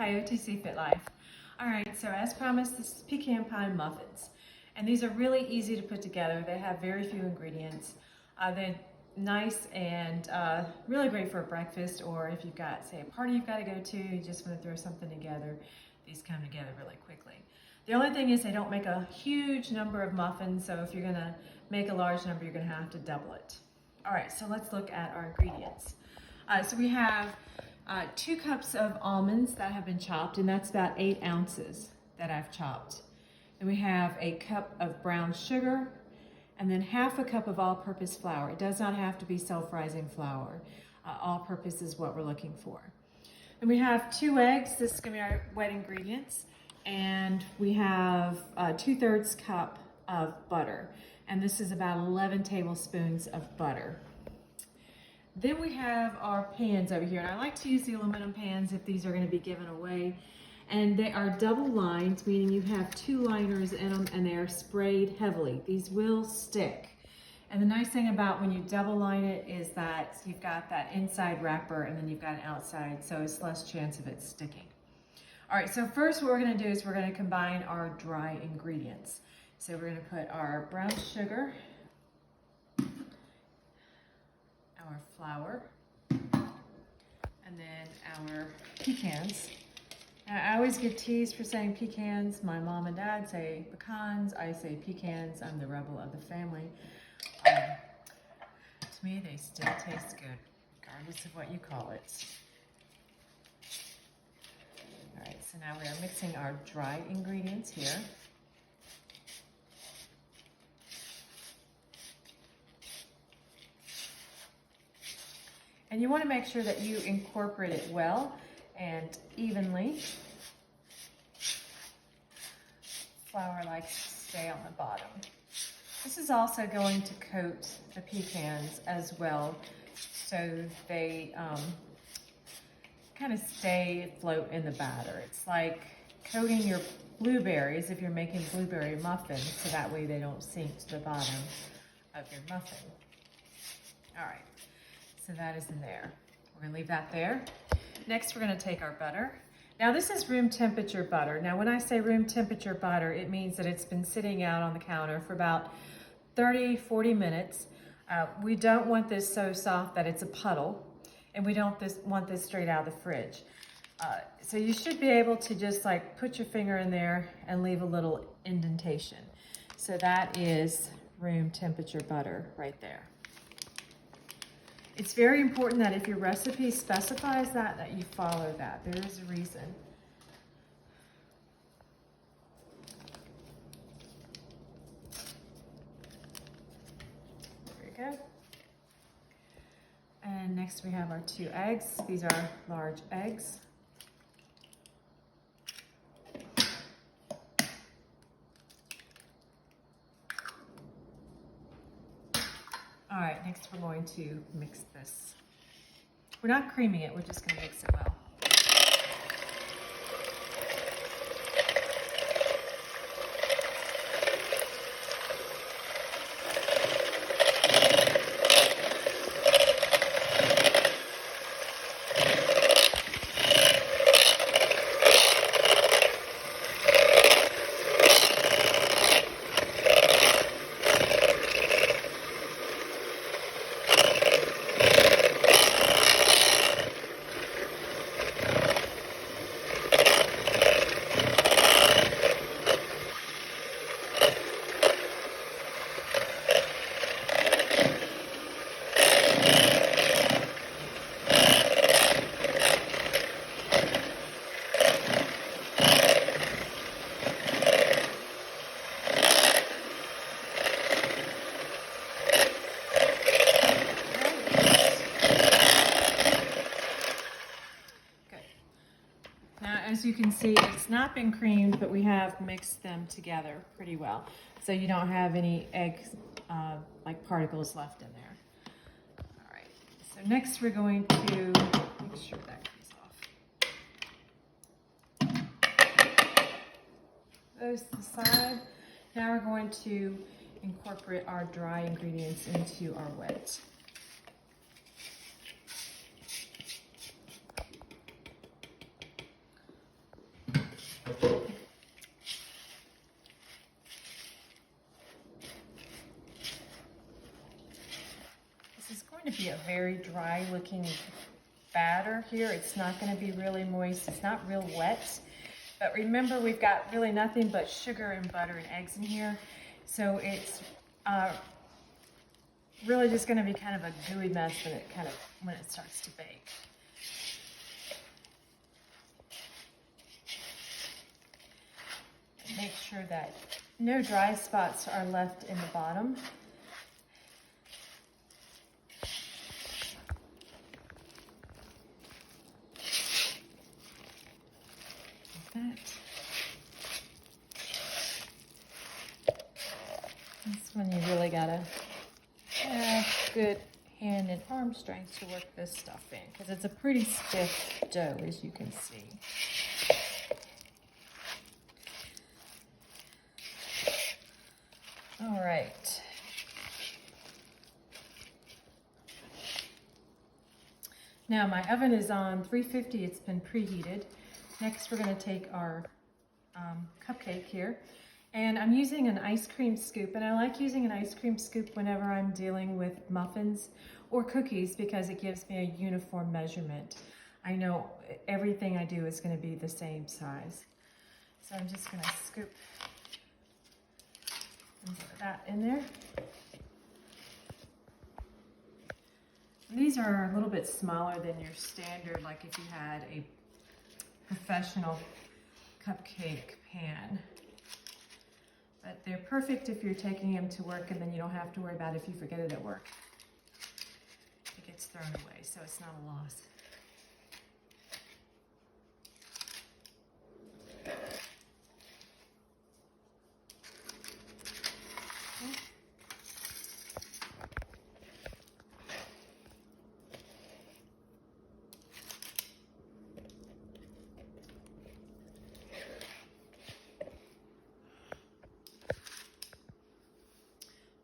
Hi, OTC Fit Life. All right, so as promised, this is pecan pie muffins. And these are really easy to put together. They have very few ingredients. They're nice and really great for a breakfast, or if you've got, say, a party you've got to go to, you just want to throw something together, these come together really quickly. The only thing is they don't make a huge number of muffins, so if you're gonna make a large number, you're gonna have to double it. All right, so let's look at our ingredients. So we have 2 cups of almonds that have been chopped, and that's about 8 ounces that I've chopped. And we have a cup of brown sugar, and then half a cup of all-purpose flour. It does not have to be self-rising flour. All-purpose is what we're looking for. And we have 2 eggs. This is gonna be our wet ingredients. And we have 2/3 cup of butter. And this is about 11 tablespoons of butter. Then we have our pans over here, and I like to use the aluminum pans if these are going to be given away. And they are double lined, meaning you have 2 liners in them and they are sprayed heavily. These will stick. And the nice thing about when you double line it is that you've got that inside wrapper and then you've got an outside, so it's less chance of it sticking. All right, so first what we're going to do is we're going to combine our dry ingredients. So we're going to put our brown sugar, our flour, and then our pecans. Now, I always get teased for saying pecans. My mom and dad say pecans, I say pecans. I'm the rebel of the family. To me, they still taste good, regardless of what you call it. All right, so now we are mixing our dry ingredients here. And you want to make sure that you incorporate it well and evenly. Flour likes to stay on the bottom. This is also going to coat the pecans as well, so they kind of stay afloat in the batter. It's like coating your blueberries if you're making blueberry muffins, so that way they don't sink to the bottom of your muffin. All right. So that is in there. We're gonna leave that there. Next, we're gonna take our butter. Now this is room temperature butter. Now when I say room temperature butter, it means that it's been sitting out on the counter for about 30-40 minutes. We don't want this so soft that it's a puddle, and we don't want this straight out of the fridge. So you should be able to just like put your finger in there and leave a little indentation. So that is room temperature butter right there. It's very important that if your recipe specifies that you follow that. There is a reason. There we go. And next we have our 2 eggs. These are large eggs. All right, next we're going to mix this. We're not creaming it, we're just gonna mix it well. As you can see, it's not been creamed, but we have mixed them together pretty well. So you don't have any egg like particles left in there. All right, so next we're going to make sure that comes off. Those to the side. Now we're going to incorporate our dry ingredients into our wet. This is going to be a very dry looking batter here. It's not going to be really moist. It's not real wet. But remember, we've got really nothing but sugar and butter and eggs in here. So it's really just going to be kind of a gooey mess when it starts to bake. And make sure that no dry spots are left in the bottom. That. This one you really gotta have good hand and arm strength to work this stuff in, because it's a pretty stiff dough, as you can see. All right. Now my oven is on 350. It's been preheated. Next, we're going to take our cupcake here, and I'm using an ice cream scoop, and I like using an ice cream scoop whenever I'm dealing with muffins or cookies because it gives me a uniform measurement. I know everything I do is going to be the same size. So I'm just going to scoop that in there. And these are a little bit smaller than your standard, like if you had a professional cupcake pan. But they're perfect if you're taking them to work, and then you don't have to worry about if you forget it at work. It gets thrown away, so it's not a loss.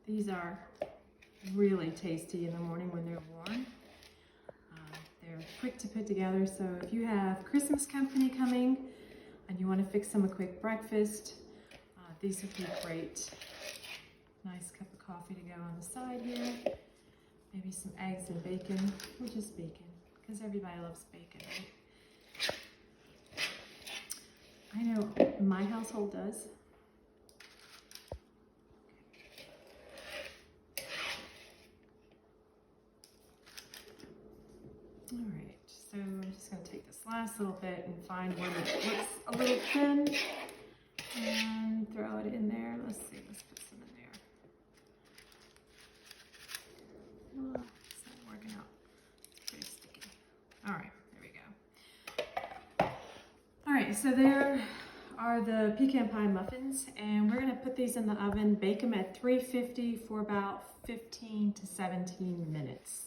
These are really tasty in the morning when they're warm. They're quick to put together, so if you have Christmas company coming and you want to fix them a quick breakfast, these would be great. Nice cup of coffee to go on the side here. Maybe some eggs and bacon, or just bacon, because everybody loves bacon, right? I know my household does. All right, so I'm just going to take this last little bit and find one that looks a little thin and throw it in there. Let's see, let's put some in there. Oh, it's not working out. Pretty sticky. All right, there we go. All right, so there are the pecan pie muffins, and we're going to put these in the oven, bake them at 350 for about 15 to 17 minutes.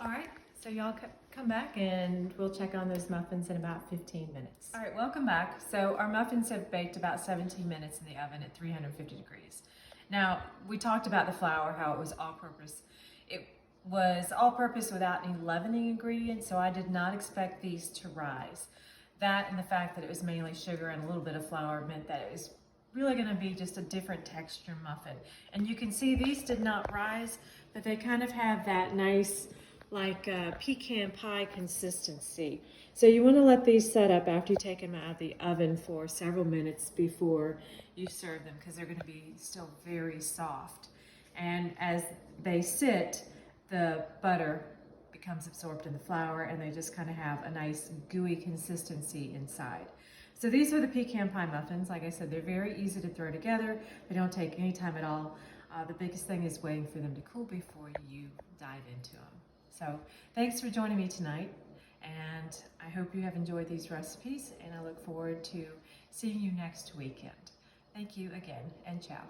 All right, so y'all come back and we'll check on those muffins in about 15 minutes. All right, welcome back. So our muffins have baked about 17 minutes in the oven at 350 degrees. Now, we talked about the flour, how it was all-purpose. It was all-purpose without any leavening ingredients, so I did not expect these to rise. That and the fact that it was mainly sugar and a little bit of flour meant that it was really going to be just a different texture muffin. And you can see these did not rise, but they kind of have that nice like pecan pie consistency. So you want to let these set up after you take them out of the oven for several minutes before you serve them, because they're going to be still very soft. And as they sit, the butter becomes absorbed in the flour and they just kind of have a nice gooey consistency inside. So these are the pecan pie muffins. Like I said, they're very easy to throw together. They don't take any time at all. The biggest thing is waiting for them to cool before you dive into them. So thanks for joining me tonight, and I hope you have enjoyed these recipes, and I look forward to seeing you next weekend. Thank you again, and ciao.